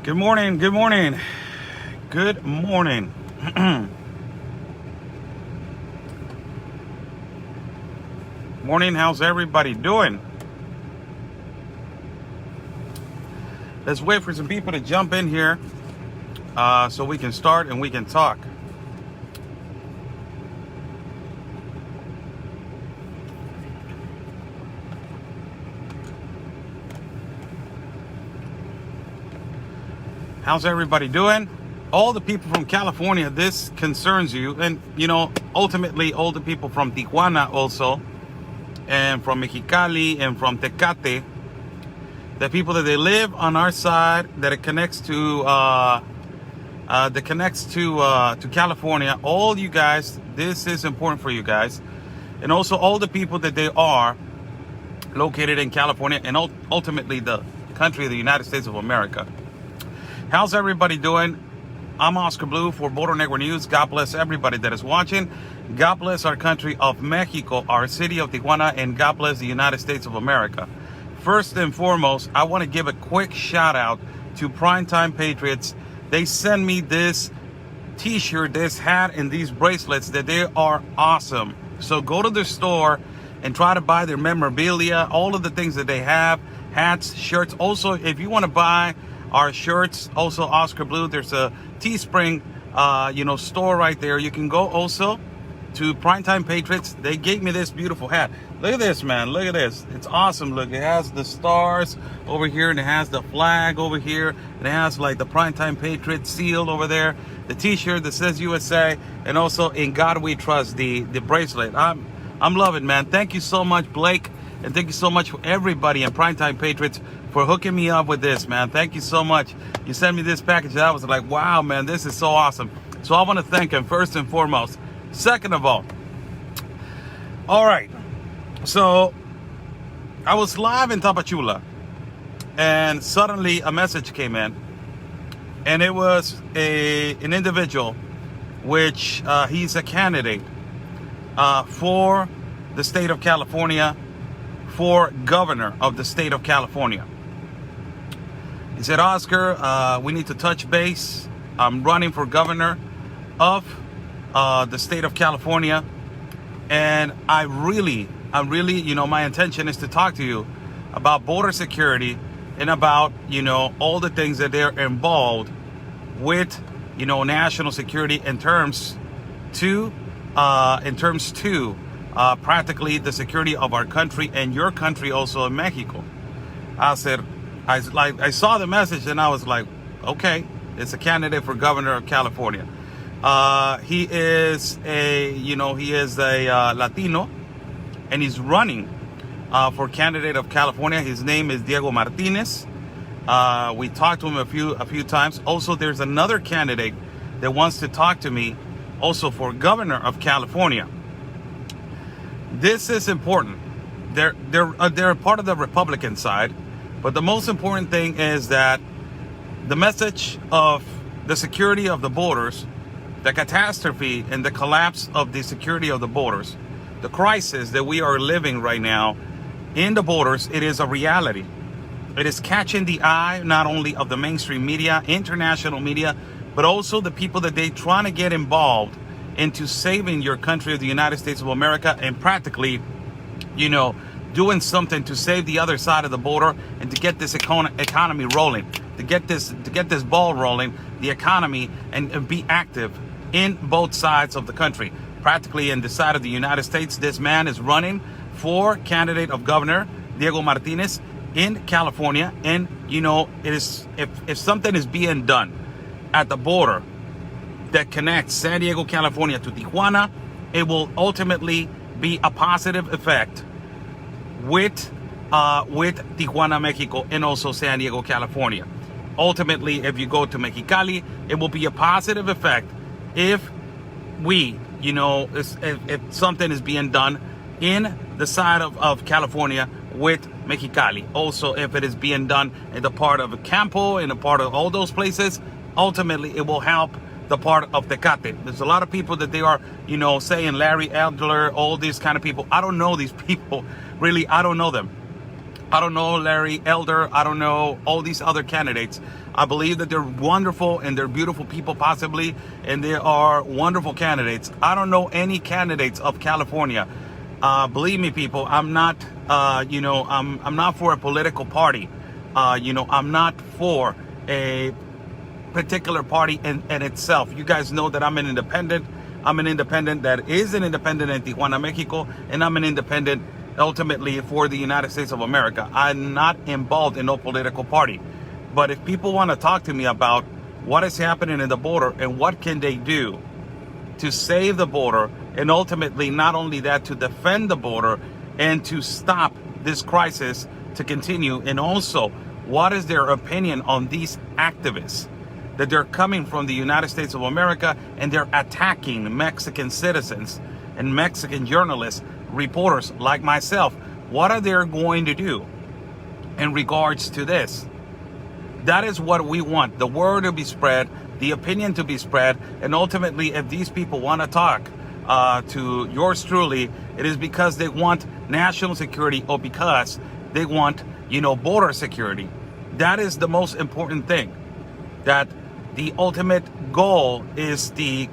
Good morning, good morning, good morning. Morning, how's everybody doing? Let's wait for some people to jump in here so we can start and we can talk. How's everybody doing? All the people from California, this concerns you. And, ultimately, all the people from Tijuana also, and from Mexicali, and from Tecate, the people that they live on our side, that it connects to, to California. All you guys, this is important for you guys. And also all the people that they are located in California and ultimately the country of the United States of America. How's everybody doing? I'm Oscar Blue for Border Negro News. God bless everybody that is watching. God bless our country of Mexico, our city of Tijuana, and God bless the United States of America. First and foremost, I want to give a quick shout out to Primetime Patriots. They send me this t-shirt, this hat, and these bracelets that they are awesome. So go to their store and try to buy their memorabilia, all of the things that they have, hats, shirts. Also, if you want to buy our shirts, also Oscar Blue, there's a Teespring, store right there. You can go also to Primetime Patriots. They gave me this beautiful hat. Look at this, man. Look at this. It's awesome. Look, it has the stars over here, and it has the flag over here, and it has like the Primetime Patriots seal over there. The T-shirt that says USA, and also In God We Trust, the bracelet. I'm loving, man. Thank you so much, Blake, and thank you so much for everybody in Primetime Patriots for hooking me up with this, man. Thank you so much. You sent me this package, and I was like, wow, man, this is so awesome. So I want to thank him first and foremost. Second of all right, so I was live in Tapachula, and suddenly a message came in, and it was an individual, which he's a candidate for the state of California, for governor of the state of California. He said, Oscar, we need to touch base. I'm running for governor of the state of California. And I really, my intention is to talk to you about border security and about, all the things that they're involved with, national security in terms to practically the security of our country and your country also in Mexico. I saw the message and I was like, okay, it's a candidate for governor of California. He is a Latino, and he's running for candidate of California. His name is Diego Martinez. We talked to him a few times. Also, there's another candidate that wants to talk to me also for governor of California. This is important. They're a part of the Republican side, but the most important thing is that the message of the security of the borders, the catastrophe and the collapse of the security of the borders, the crisis that we are living right now in the borders, it is a reality. It is catching the eye not only of the mainstream media, international media, but also the people that they trying to get involved into saving your country of the United States of America and practically, doing something to save the other side of the border and to get this economy rolling, to get this ball rolling, the economy, and be active in both sides of the country. Practically in the side of the United States, this man is running for candidate of governor, Diego Martinez, in California. And, it is if something is being done at the border that connects San Diego, California to Tijuana, it will ultimately be a positive effect with Tijuana, Mexico, and also San Diego, California. Ultimately, if you go to Mexicali, it will be a positive effect if we, if something is being done in the side of California with Mexicali. Also, if it is being done in the part of Campo, in the part of all those places, ultimately it will help the part of Tecate. There's a lot of people that they are, saying Larry Adler, all these kind of people. I don't know these people. Really, I don't know them. I don't know Larry Elder. I don't know all these other candidates. I believe that they're wonderful and they're beautiful people possibly, and they are wonderful candidates. I don't know any candidates of California. Believe me, people, I'm not, I'm not for a political party. I'm not for a particular party in itself. You guys know that I'm an independent. I'm an independent that is an independent in Tijuana, Mexico, and I'm an independent ultimately for the United States of America. I'm not involved in no political party. But if people want to talk to me about what is happening in the border and what can they do to save the border, and ultimately not only that, to defend the border and to stop this crisis to continue, and also what is their opinion on these activists that they're coming from the United States of America and they're attacking Mexican citizens and Mexican journalists, reporters like myself. What are they going to do in regards to this? That is what we want. The word to be spread, the opinion to be spread, and ultimately if these people want to talk to yours truly, it is because they want national security or because they want, border security. That is the most important thing. That the ultimate goal is to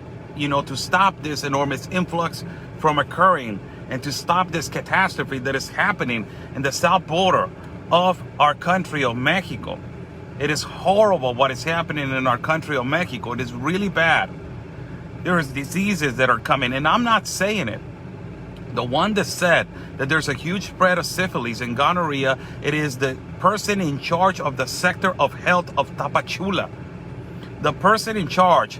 stop this enormous influx from occurring and to stop this catastrophe that is happening in the south border of our country of Mexico. It is horrible what is happening in our country of Mexico. It is really bad. There is diseases that are coming, and I'm not saying it. The one that said that there's a huge spread of syphilis and gonorrhea, it is the person in charge of the sector of health of Tapachula. The person in charge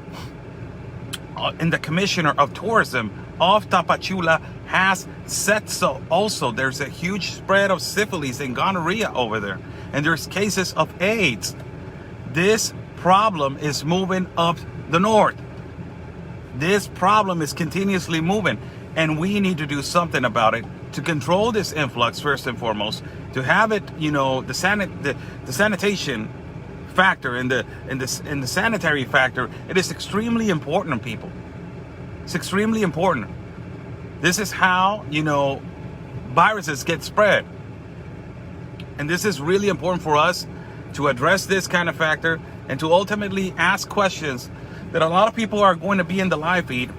and the commissioner of tourism of Tapachula has said so also. There's a huge spread of syphilis and gonorrhea over there, and there's cases of AIDS. This problem is moving up the north. This problem is continuously moving, and we need to do something about it to control this influx first and foremost, to have it, the sanitation factor and the sanitary factor. It is extremely important, people. It's extremely important. This is how, viruses get spread. And this is really important for us to address this kind of factor and to ultimately ask questions that a lot of people are going to be in the live feed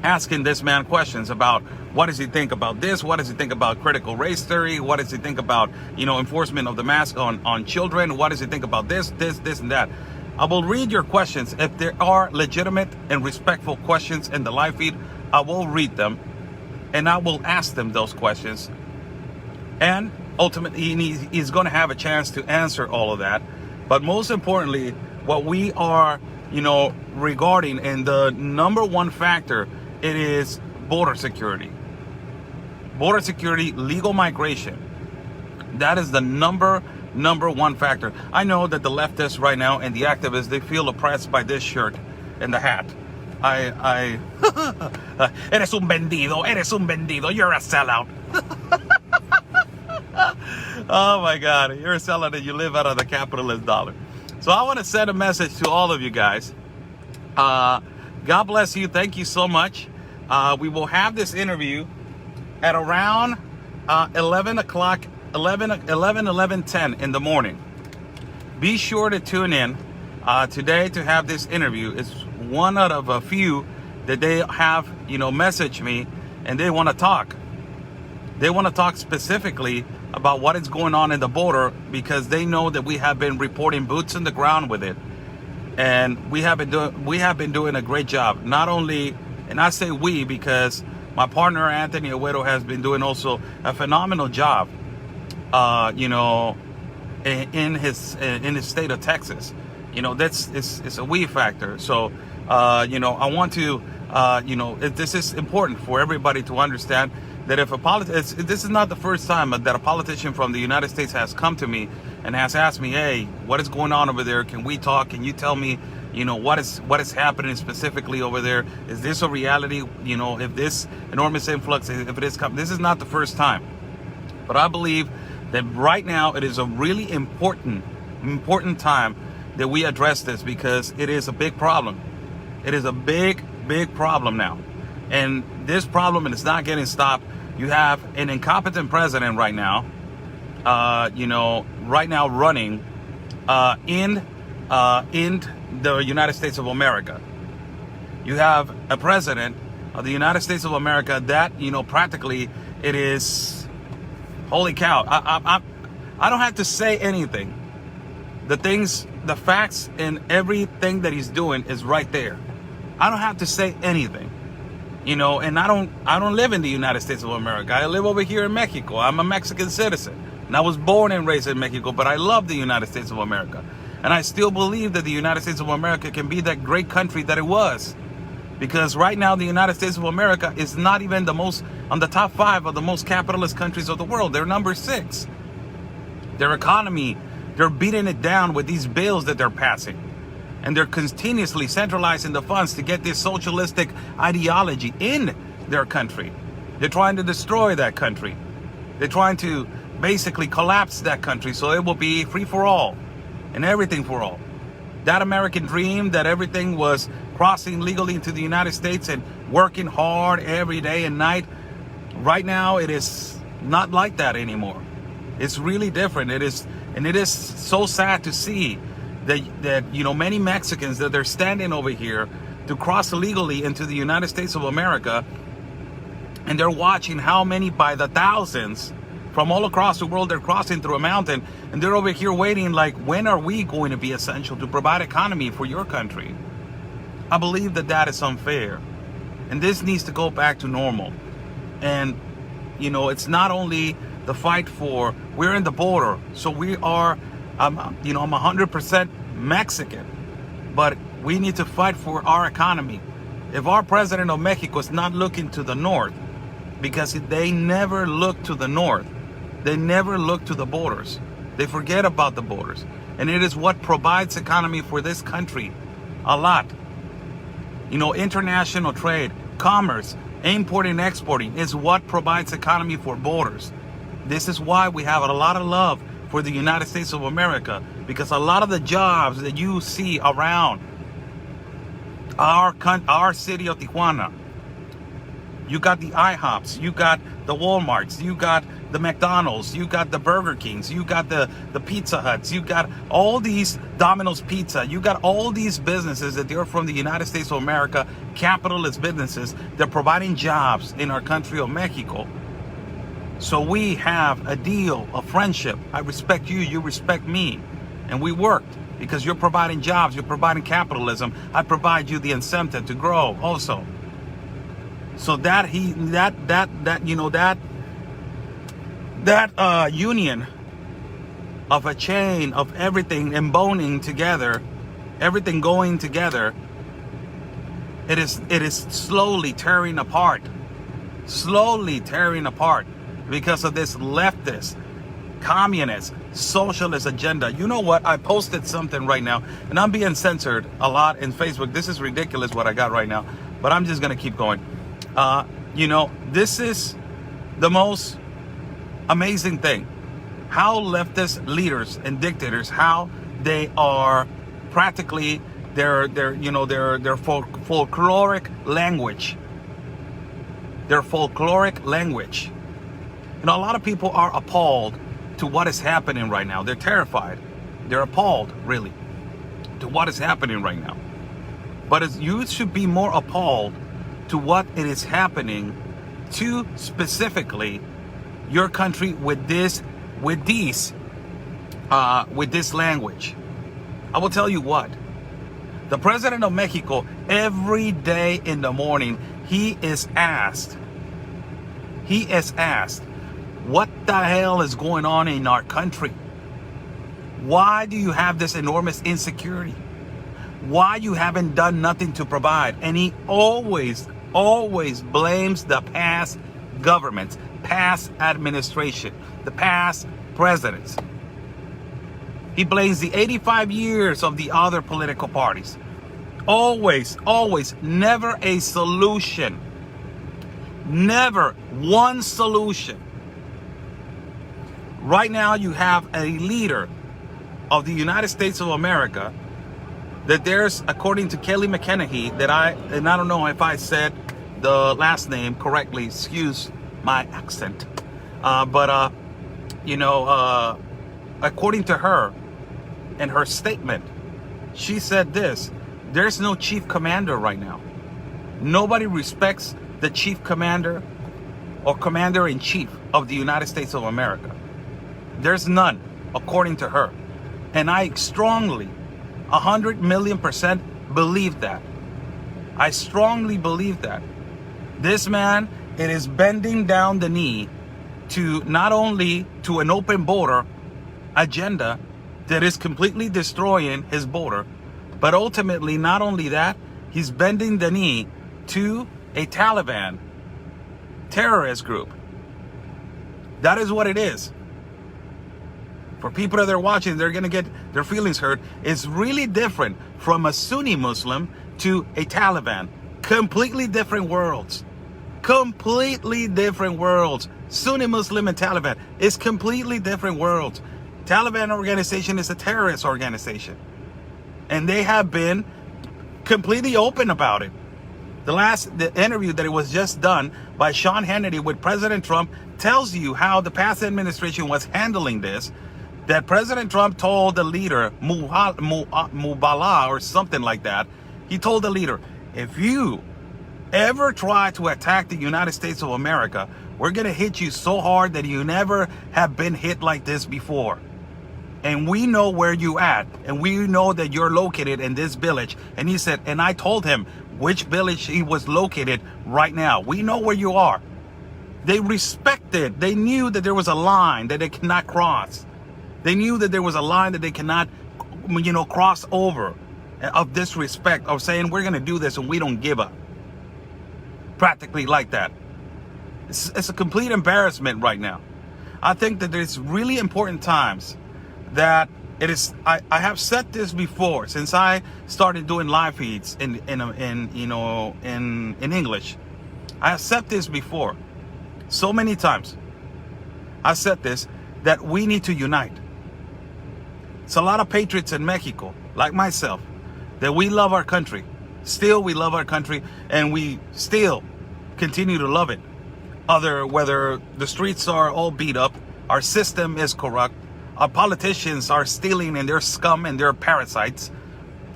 asking this man questions about what does he think about this? What does he think about critical race theory? What does he think about, enforcement of the mask on children? What does he think about this, and that? I will read your questions. If there are legitimate and respectful questions in the live feed, I will read them and I will ask them those questions. And ultimately, he's going to have a chance to answer all of that. But most importantly, what we are, regarding, and the number one factor, it is border security. Border security, legal migration. That is the number one factor. I know that the leftists right now and the activists, they feel oppressed by this shirt and the hat. Eres un vendido, you're a sellout. Oh my God, you're a sellout and you live out of the capitalist dollar. So I want to send a message to all of you guys. God bless you. Thank you so much. We will have this interview at around 11:10 in the morning. Be sure to tune in today to have this interview. It's one out of a few that they have, messaged me and they want to talk. They want to talk specifically about what is going on in the border because they know that we have been reporting boots on the ground with it. And we have been doing a great job. Not only, and I say we because my partner Anthony Agüero has been doing also a phenomenal job, in his state of Texas. It's a we factor. So, I want to, this is important for everybody to understand that if this is not the first time that a politician from the United States has come to me and has asked me, hey, what is going on over there? Can we talk? Can you tell me, what is happening specifically over there? Is this a reality? If this enormous influx, if it is coming, this is not the first time. But I believe that right now it is a really important time that we address this because it is a big problem. It is a big problem now. And this problem is not getting stopped. You have an incompetent president right now right now running in the United States of America. You have a president of the United States of America that, practically it is, holy cow. I don't have to say anything. The facts and everything that he's doing is right there. I don't have to say anything, and I don't live in the United States of America. I live over here in Mexico. I'm a Mexican citizen, and I was born and raised in Mexico, but I love the United States of America. And I still believe that the United States of America can be that great country that it was. Because right now, the United States of America is not even on the top 5 of the most capitalist countries of the world. They're number 6. Their economy, they're beating it down with these bills that they're passing. And they're continuously centralizing the funds to get this socialistic ideology in their country. They're trying to destroy that country. They're trying to basically collapse that country so it will be free for all and everything for all. That American dream that everything was crossing legally into the United States and working hard every day and night, right now it is not like that anymore. It's really different. It is so sad to see that many Mexicans that they're standing over here to cross legally into the United States of America, and they're watching how many by the thousands from all across the world they're crossing through a mountain, and they're over here waiting like, when are we going to be essential to provide economy for your country? I believe that is unfair, and this needs to go back to normal. And it's not only the fight for, we're in the border, so we are, I'm 100% Mexican, but we need to fight for our economy. If our president of Mexico is not looking to the north, because they never look to the north, they never look to the borders. They forget about the borders. And it is what provides economy for this country a lot. International trade, commerce, importing and exporting is what provides economy for borders. This is why we have a lot of love for the United States of America, because a lot of the jobs that you see around our city of Tijuana, you got the IHOPs, you got the Walmarts, you got the McDonald's, you got the Burger Kings, you got the Pizza Huts, you got all these Domino's Pizza, you got all these businesses that they're from the United States of America, capitalist businesses. They're providing jobs in our country of Mexico. So we have a deal of friendship. I respect you, you respect me, and we worked because you're providing jobs, you're providing capitalism. I provide you the incentive to grow also. So that union of a chain of everything emboning together, everything going together, it is slowly tearing apart because of this leftist, communist, socialist agenda. You know what? I posted something right now, and I'm being censored a lot in Facebook. This is ridiculous what I got right now, but I'm just gonna keep going. This is the most amazing thing. How leftist leaders and dictators, how they are practically their folkloric language. Their folkloric language. A lot of people are appalled to what is happening right now. They're terrified. They're appalled, really, to what is happening right now. But you should be more appalled to what it is happening to specifically your country with this language. I will tell you what. The president of Mexico, every day in the morning, he is asked, what the hell is going on in our country? Why do you have this enormous insecurity? Why you haven't done nothing to provide? And he always blames the past governments, past administration, the past presidents. He blames the 85 years of the other political parties. Always, never a solution. Never one solution. Right now you have a leader of the United States of America that there's, according to Kelly McEnany, and I don't know if I said the last name correctly, excuse my accent, but according to her, in her statement, she said this: there's no chief commander right now. Nobody respects the chief commander or commander-in-chief of the United States of America. There's none, according to her. And I strongly, 100,000,000% believe that. I strongly believe that. This man, it is bending down the knee to not only to an open border agenda that is completely destroying his border, but ultimately not only that, he's bending the knee to a Taliban terrorist group. That is what it is. For people that are watching, they're going to get their feelings hurt. It's really different from a Sunni Muslim to a Taliban. Completely different worlds. Completely different worlds. Sunni Muslim and Taliban is completely different worlds. Taliban organization is a terrorist organization. And they have been completely open about it. The interview that it was just done by Sean Hannity with President Trump tells you how the past administration was handling this. That President Trump told the leader, Mubala or something like that, he told the leader, if you ever try to attack the United States of America, we're going to hit you so hard that you never have been hit like this before. And we know where you at, and we know that you're located in this village. And he said, and I told him which village he was located right now. We know where you are. They respected, they knew that there was a line that they cannot cross. They knew that there was a line that they cannot, cross over, of disrespect, of saying we're going to do this and we don't give up. Practically like that. It's a complete embarrassment right now. I think that there's really important times that it is. I have said this before since I started doing live feeds in English. I have said this before so many times. I said this, that we need to unite. It's a lot of patriots in Mexico, like myself, that we love our country. Still, we love our country, and we still continue to love it. Whether the streets are all beat up, our system is corrupt, our politicians are stealing and they're scum and they're parasites.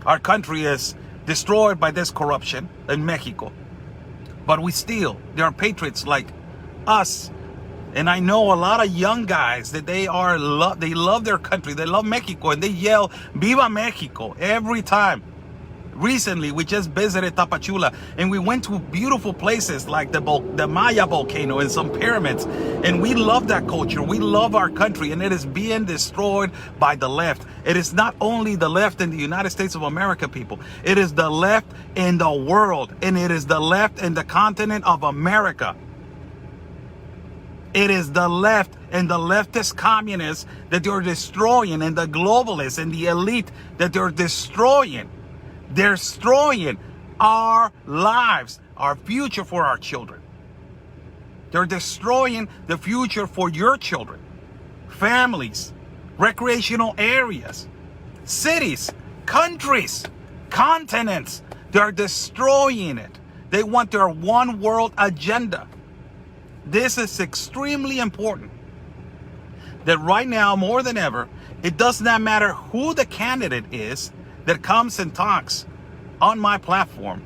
Our country is destroyed by this corruption in Mexico. But there are patriots like us. And I know a lot of young guys that they love their country. They love Mexico and they yell, Viva Mexico, every time. Recently, we just visited Tapachula and we went to beautiful places like the Maya volcano and some pyramids. And we love that culture. We love our country, and it is being destroyed by the left. It is not only the left in the United States of America, people. It is the left in the world, and it is the left in the continent of America. It is the left and the leftist communists that they're destroying, and the globalists and the elite that they're destroying. They're destroying our lives, our future for our children. They're destroying the future for your children, families, recreational areas, cities, countries, continents. They're destroying it. They want their one world agenda. This is extremely important. That right now, more than ever, it does not matter who the candidate is that comes and talks on my platform.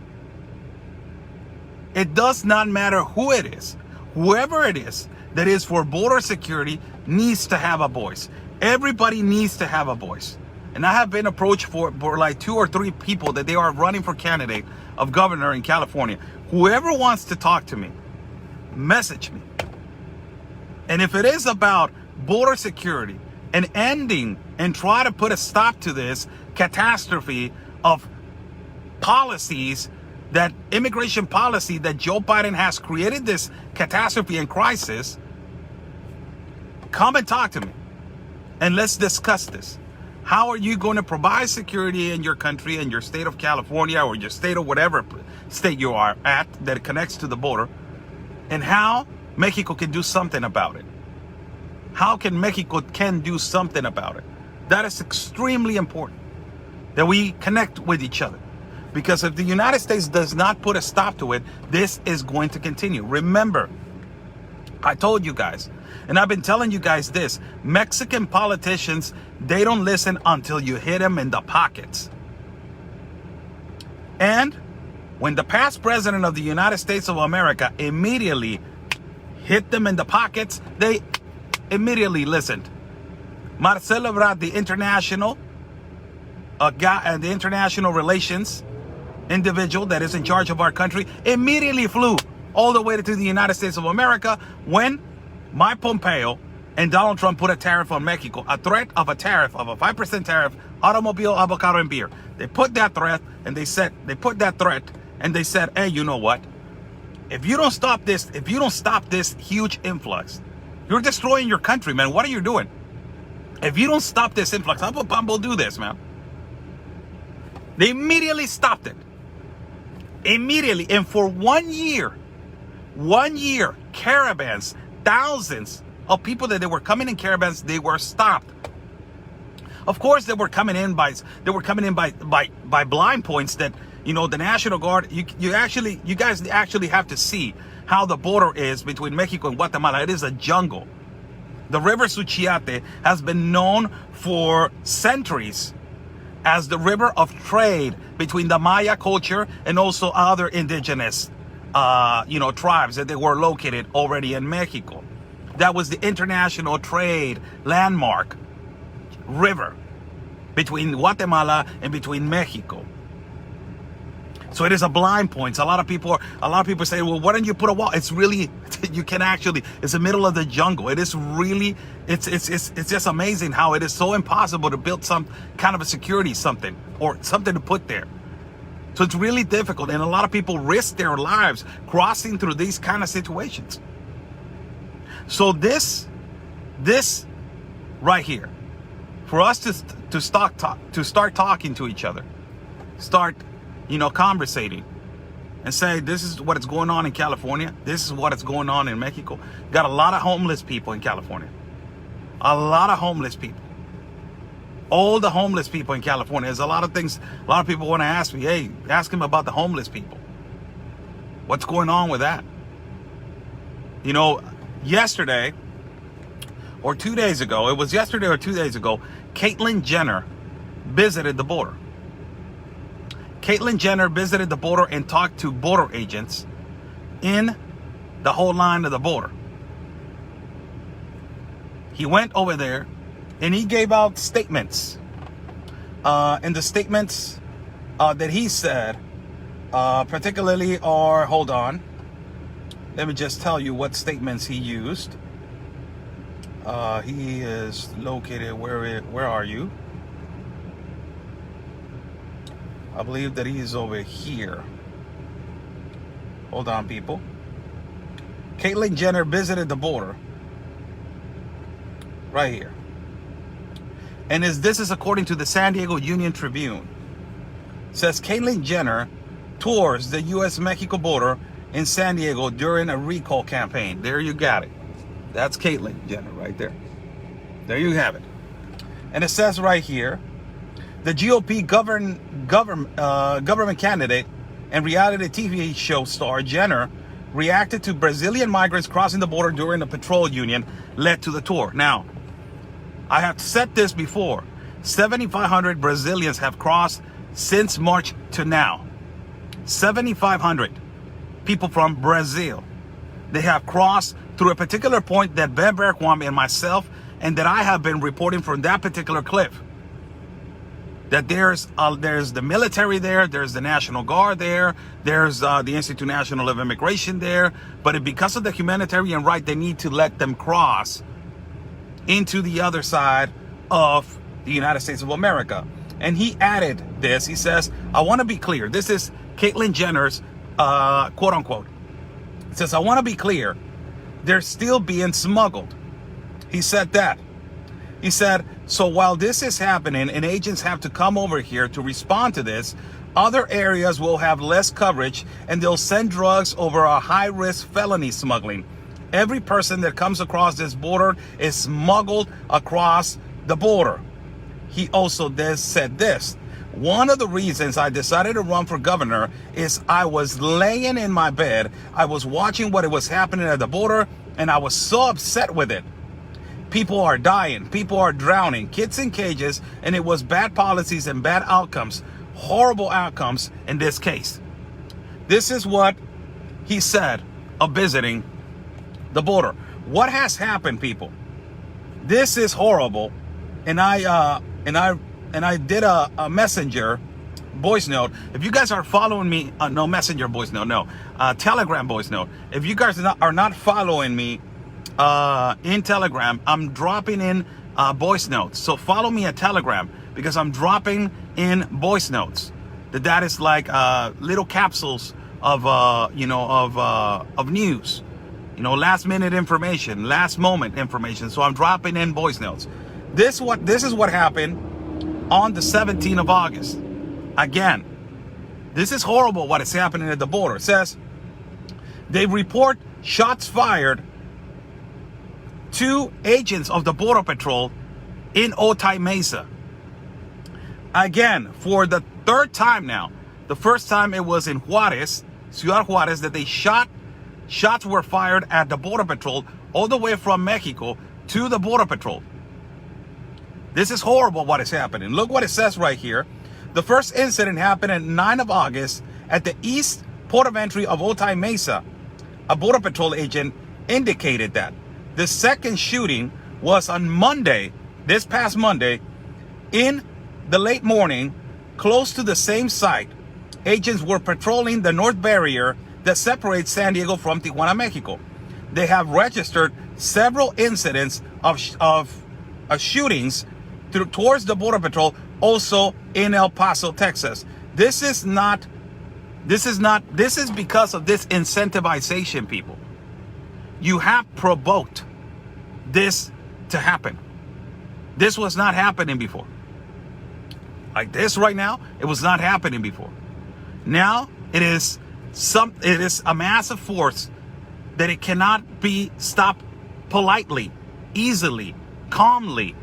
It does not matter who it is. Whoever it is that is for border security needs to have a voice. Everybody needs to have a voice. And I have been approached for like 2 or 3 people that they are running for candidate of governor in California. Whoever wants to talk to me, message me. And if it is about border security and ending and try to put a stop to this catastrophe of policies, that immigration policy that Joe Biden has created, this catastrophe and crisis, come and talk to me and let's discuss this. How are you going to provide security in your country, in your state of California or your state or whatever state you are at that connects to the border, and how Mexico can do something about it? How can Mexico do something about it? That is extremely important, that we connect with each other. Because if the United States does not put a stop to it, this is going to continue. Remember, I told you guys And I've been telling you guys this. Mexican politicians, they don't listen until you hit them in the pockets. And when the past president of the United States of America immediately hit them in the pockets, they immediately listened. Marcelo Ebrard, the international relations individual that is in charge of our country, immediately flew all the way to the United States of America when Mike Pompeo and Donald Trump put a tariff on Mexico, a threat of a tariff of a 5% tariff, automobile, avocado, and beer. They put that threat and they said, hey, you know what? If you don't stop this, huge influx, you're destroying your country, man. What are you doing? If you don't stop this influx, how about Bumble do this, man? They immediately stopped it. Immediately. And for 1 year, caravans, thousands of people that they were coming in caravans, they were stopped. Of course, they were coming in by blind points that, you know, the National Guard, you guys actually have to see how the border is between Mexico and Guatemala. It is a jungle. The river Suchiate has been known for centuries as the river of trade between the Maya culture and also other indigenous, tribes that they were located already in Mexico. That was the international trade landmark river between Guatemala and between Mexico. So it is a blind point. A lot of people say, well, why don't you put a wall? It's really, you can actually, it's the middle of the jungle. It is really, it's just amazing how it is so impossible to build some kind of a security something to put there. So it's really difficult. And a lot of people risk their lives crossing through these kind of situations. So this right here, for us to start talking to each other, start conversating and say, this is what is going on in California. This is what is going on in Mexico. Got a lot of homeless people in California. A lot of homeless people. All the homeless people in California. There's a lot of things. A lot of people want to ask me, hey, ask him about the homeless people. What's going on with that? You know, yesterday or 2 days ago, it was yesterday or 2 days ago, Caitlyn Jenner visited the border. Caitlyn Jenner visited the border and talked to border agents in the whole line of the border. He went over there and he gave out statements. And the statements that he said, particularly are, hold on. Let me just tell you what statements he used. He is located, where are you? I believe that he is over here. Hold on, people. Caitlyn Jenner visited the border. Right here. And this is according to the San Diego Union Tribune. It says Caitlyn Jenner tours the U.S.-Mexico border in San Diego during a recall campaign. There you got it. That's Caitlyn Jenner right there. There you have it. And it says right here, the GOP government candidate and reality TV show star Jenner reacted to Brazilian migrants crossing the border during a patrol union led to the tour. Now, I have said this before. 7,500 Brazilians have crossed since March to now. 7,500 people from Brazil. They have crossed through a particular point that Ben Bergquam and myself and that I have been reporting from that particular cliff. That there's the military there, there's the National Guard there, there's the Institute National of Immigration there, but because of the humanitarian right, they need to let them cross into the other side of the United States of America. And he added this, he says, I want to be clear. This is Caitlyn Jenner's quote unquote. It says, I want to be clear. They're still being smuggled. He said that. He said, so while this is happening and agents have to come over here to respond to this, other areas will have less coverage and they'll send drugs over a high-risk felony smuggling. Every person that comes across this border is smuggled across the border. He also said this. One of the reasons I decided to run for governor is I was laying in my bed. I was watching what was happening at the border And I was so upset with it. People are dying. People are drowning. Kids in cages. And it was bad policies and bad outcomes. Horrible outcomes in this case. This is what he said of visiting the border. What has happened, people? This is horrible. And I did a messenger voice note. If you guys are following me, no messenger voice note, no, Telegram voice note. If you guys are not following me in Telegram, I'm dropping in voice notes. So follow me at Telegram because I'm dropping in voice notes. That is like little capsules of of news, last minute information, last moment information. So I'm dropping in voice notes. This is what happened on the 17th of August. Again, this is horrible what is happening at the border. It says they report shots fired to agents of the Border Patrol in Otay Mesa. Again, for the third time now. The first time it was in Juarez, Ciudad Juarez, that they shots were fired at the Border Patrol all the way from Mexico to the Border Patrol. This is horrible what is happening. Look what it says right here. The first incident happened on 9th of August at the east port of entry of Otay Mesa. A Border Patrol agent indicated that. The second shooting was on Monday, this past Monday, in the late morning, close to the same site. Agents were patrolling the north barrier that separates San Diego from Tijuana, Mexico. They have registered several incidents of shootings towards the Border Patrol, also in El Paso, Texas. This is because of this incentivization, people. You have provoked this to happen. This was not happening before. Like this right now, it was not happening before. Now it is a massive force that it cannot be stopped politely, easily, calmly.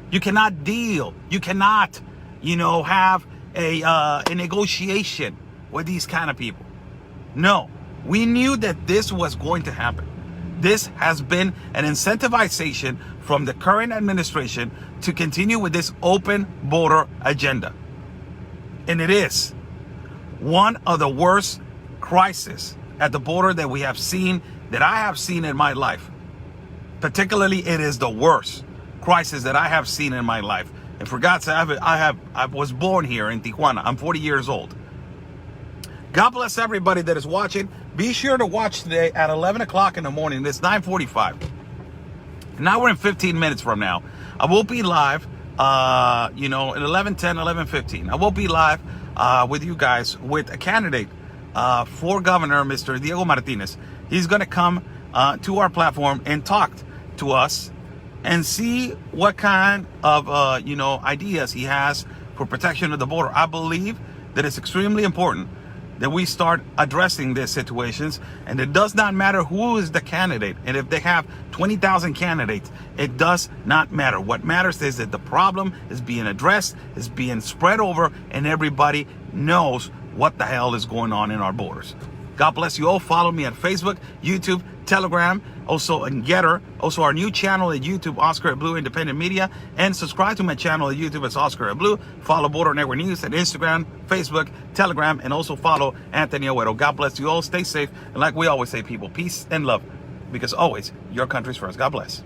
You cannot deal. You cannot, have a negotiation with these kind of people. No, we knew that this was going to happen. This has been an incentivization from the current administration to continue with this open border agenda. And it is one of the worst crises at the border that I have seen in my life. Particularly, it is the worst crisis that I have seen in my life. And for God's sake, I was born here in Tijuana. I'm 40 years old. God bless everybody that is watching. Be sure to watch today at 11 o'clock in the morning. It's 9:45. Now we're in 15 minutes from now. I will be live, at 11:10, 11:15. I will be live with you guys with a candidate for governor, Mr. Diego Martinez. He's going to come to our platform and talk to us and see what kind of, ideas he has for protection of the border. I believe that it's extremely important that we start addressing these situations, and it does not matter who is the candidate. And if they have 20,000 candidates, it does not matter. What matters is that the problem is being addressed, is being spread over, and everybody knows what the hell is going on in our borders. God bless you all. Follow me at Facebook, YouTube, Telegram, also on Getter, also our new channel at YouTube, Oscar at Blue Independent Media, and subscribe to my channel at YouTube as Oscar at Blue. Follow Border Network News at Instagram, Facebook, Telegram, and also follow Anthony Agüero. God bless you all. Stay safe. And like we always say, people, peace and love, because always your country's first. God bless.